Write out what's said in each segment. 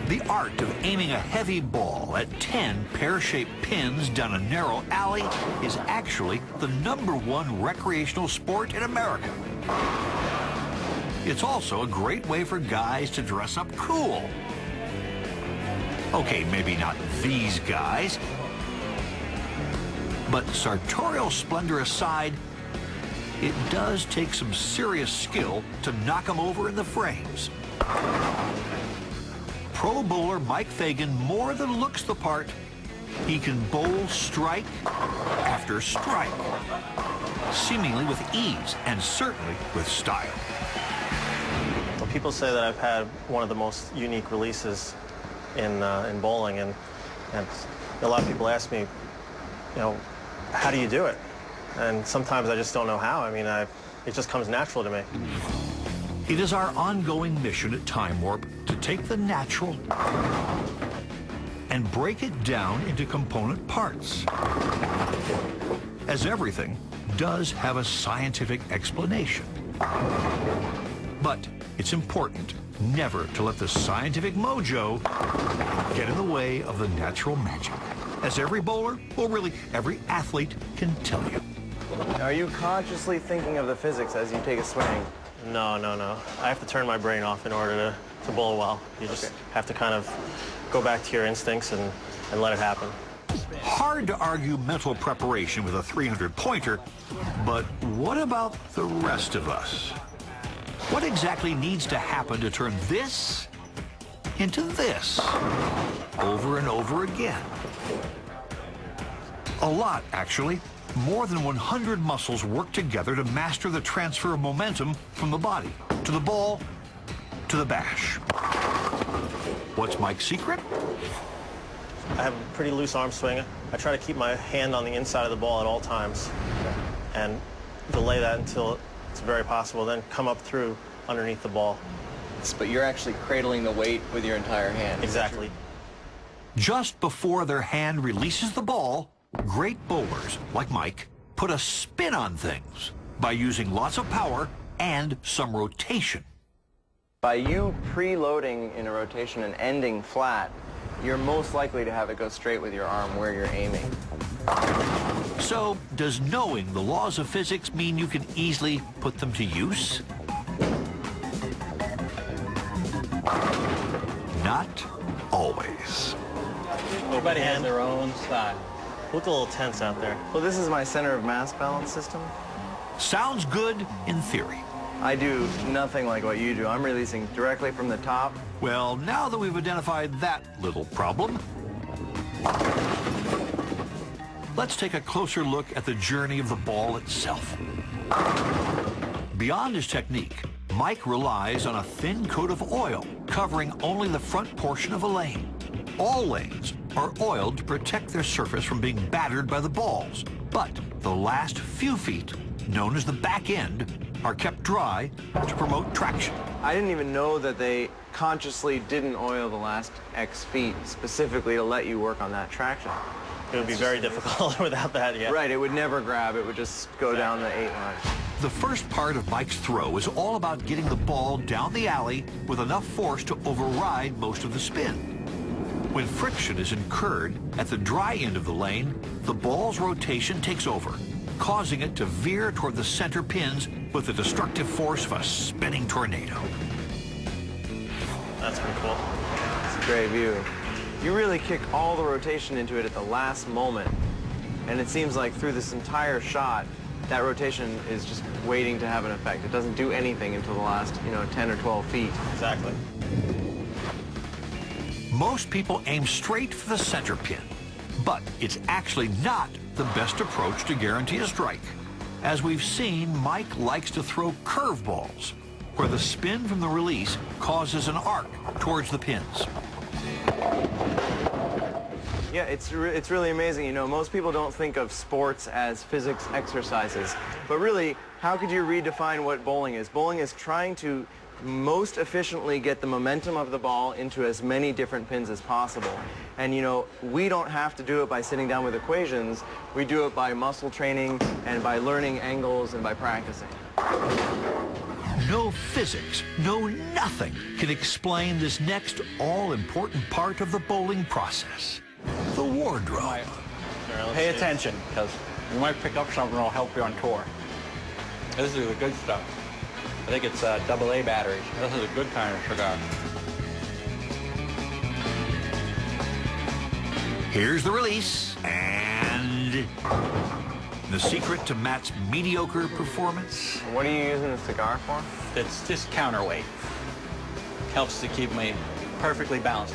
The art of aiming a heavy ball at 10 pear-shaped pins down a narrow alley is actually the #1 recreational sport in America. It's also a great way for guys to dress up cool. Okay, maybe not these guys, but sartorial splendor aside, it does take some serious skill to knock them over in the frames. Pro bowler Mike Fagan more than looks the part. He can bowl strike after strike, seemingly with ease and certainly with style. Well, people say that I've had one of the most unique releases in bowling, and a lot of people ask me, how do you do it? And sometimes I just don't know how. I mean, it just comes natural to me. It is our ongoing mission at Time Warp to take the natural and break it down into component parts, as everything does have a scientific explanation. But it's important never to let the scientific mojo get in the way of the natural magic, as every bowler, or really every athlete, can tell you. Are you consciously thinking of the physics as you take a swing? No. I have to turn my brain off in order to bowl well. You just have to kind of go back to your instincts and let it happen. Hard to argue mental preparation with a 300-pointer, but what about the rest of us? What exactly needs to happen to turn this into this over and over again? A lot, actually. More than 100 muscles work together to master the transfer of momentum from the body to the ball to the bash. What's Mike's secret? I have a pretty loose arm swing. I try to keep my hand on the inside of the ball at all times and delay that until it's very possible, then come up through underneath the ball. But you're actually cradling the weight with your entire hand. Exactly. Just before their hand releases the ball, great bowlers, like Mike, put a spin on things by using lots of power and some rotation. By you preloading in a rotation and ending flat, you're most likely to have it go straight with your arm where you're aiming. So, does knowing the laws of physics mean you can easily put them to use? Not always. Everybody has their own style. Look a little tense out there. Well, this is my center of mass balance system. Sounds good in theory. I do nothing like what you do. I'm releasing directly from the top. Well, now that we've identified that little problem, let's take a closer look at the journey of the ball itself. Beyond his technique, Mike relies on a thin coat of oil covering only the front portion of a lane. All lanes are oiled to protect their surface from being battered by the balls, but the last few feet, known as the back end, are kept dry to promote traction. I didn't even know that they consciously didn't oil the last X feet specifically to let you work on that traction. It would be very difficult without that, yeah. Right, it would never grab. It would just go down the 8 line. The first part of Mike's throw is all about getting the ball down the alley with enough force to override most of the spin. When friction is incurred at the dry end of the lane, the ball's rotation takes over, causing it to veer toward the center pins with the destructive force of a spinning tornado. That's pretty cool. It's a great view. You really kick all the rotation into it at the last moment, and it seems like through this entire shot, that rotation is just waiting to have an effect. It doesn't do anything until the last, 10 or 12 feet. Exactly. Most people aim straight for the center pin, but it's actually not the best approach to guarantee a strike. As we've seen, Mike likes to throw curveballs, where the spin from the release causes an arc towards the pins. Yeah, it's really amazing. Most people don't think of sports as physics exercises, but really, how could you redefine what bowling is? Bowling is trying to most efficiently get the momentum of the ball into as many different pins as possible. And we don't have to do it by sitting down with equations. We do it by muscle training and by learning angles and by practicing. No physics, no nothing can explain this next all-important part of the bowling process, the wardrobe. Pay attention, because you might pick up something that'll help you on tour. This is the good stuff. I think it's AA batteries. This is a good kind of cigar. Here's the release, and the secret to Matt's mediocre performance. What are you using the cigar for? It's just counterweight. Helps to keep me perfectly balanced.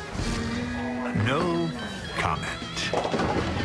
No comment.